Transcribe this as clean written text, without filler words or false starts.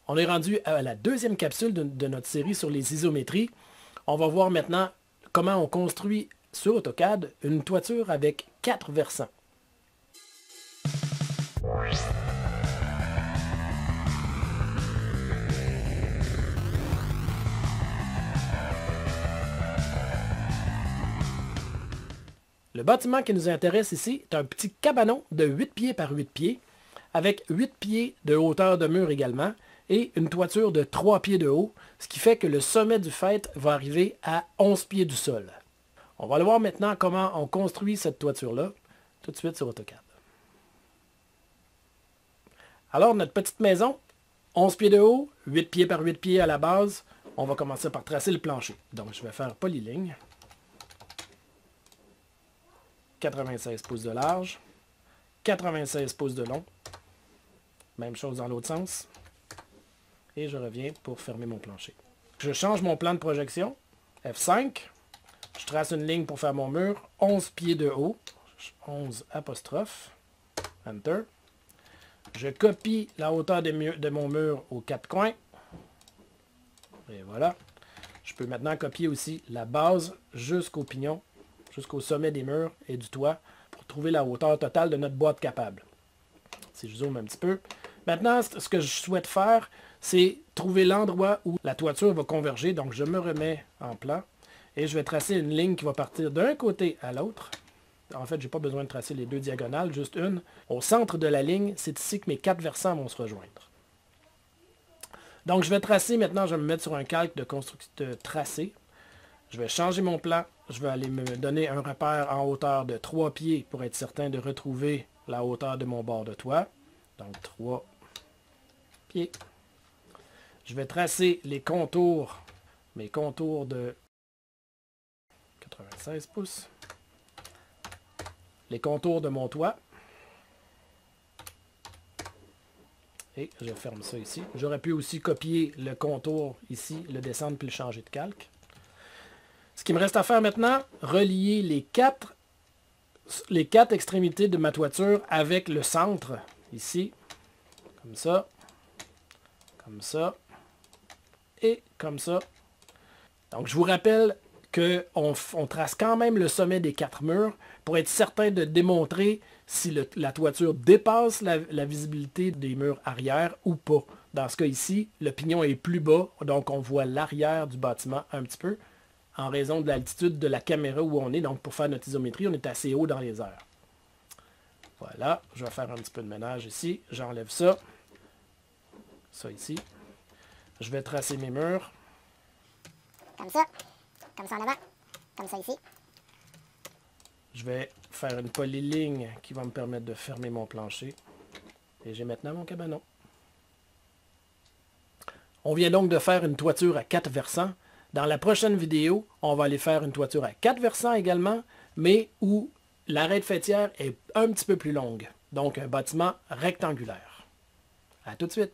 On est rendu à la deuxième capsule de notre série sur les isométries. On va voir maintenant comment on construit sur AutoCAD une toiture avec 4 versants. Le bâtiment qui nous intéresse ici est un petit cabanon de 8 pieds par 8 pieds, avec 8 pieds de hauteur de mur également, et une toiture de 3 pieds de haut, ce qui fait que le sommet du faîte va arriver à 11 pieds du sol. On va aller voir maintenant comment on construit cette toiture-là, tout de suite sur AutoCAD. Alors, notre petite maison, 11 pieds de haut, 8 pieds par 8 pieds à la base, on va commencer par tracer le plancher. Donc, je vais faire polyligne. 96 pouces de large, 96 pouces de long. Même chose dans l'autre sens. Et je reviens pour fermer mon plancher. Je change mon plan de projection. F5. Je trace une ligne pour faire mon mur. 11 pieds de haut. 11 apostrophe. Enter. Je copie la hauteur de mon mur aux 4 coins. Et voilà. Je peux maintenant copier aussi la base jusqu'au pignon, jusqu'au sommet des murs et du toit pour trouver la hauteur totale de notre boîte capable. Si je zoome un petit peu. Maintenant, ce que je souhaite faire, c'est trouver l'endroit où la toiture va converger. Donc, je me remets en plan et je vais tracer une ligne qui va partir d'un côté à l'autre. En fait, je n'ai pas besoin de tracer les deux diagonales, juste une. Au centre de la ligne, c'est ici que mes 4 versants vont se rejoindre. Donc, je vais tracer maintenant, je vais me mettre sur un calque de construction de tracé. Je vais changer mon plan. Je vais aller me donner un repère en hauteur de 3 pieds pour être certain de retrouver la hauteur de mon bord de toit. Donc 3 pieds. Je vais tracer les contours, mes contours de 96 pouces. Les contours de mon toit. Et je ferme ça ici. J'aurais pu aussi copier le contour ici, le descendre puis le changer de calque. Ce qui me reste à faire maintenant, relier les quatre extrémités de ma toiture avec le centre, ici, comme ça, et comme ça. Donc je vous rappelle qu'on trace quand même le sommet des 4 murs pour être certain de démontrer si la toiture dépasse la visibilité des murs arrière ou pas. Dans ce cas ici, le pignon est plus bas, donc on voit l'arrière du bâtiment un petit peu, en raison de l'altitude de la caméra où on est. Donc pour faire notre isométrie, on est assez haut dans les airs. Voilà, je vais faire un petit peu de ménage ici. J'enlève ça. Ça ici. Je vais tracer mes murs. Comme ça en avant, comme ça ici. Je vais faire une polyligne qui va me permettre de fermer mon plancher. Et j'ai maintenant mon cabanon. On vient donc de faire une toiture à 4 versants. Dans la prochaine vidéo, on va aller faire une toiture à 4 versants également, mais où l'arête faîtière est un petit peu plus longue. Donc un bâtiment rectangulaire. À tout de suite!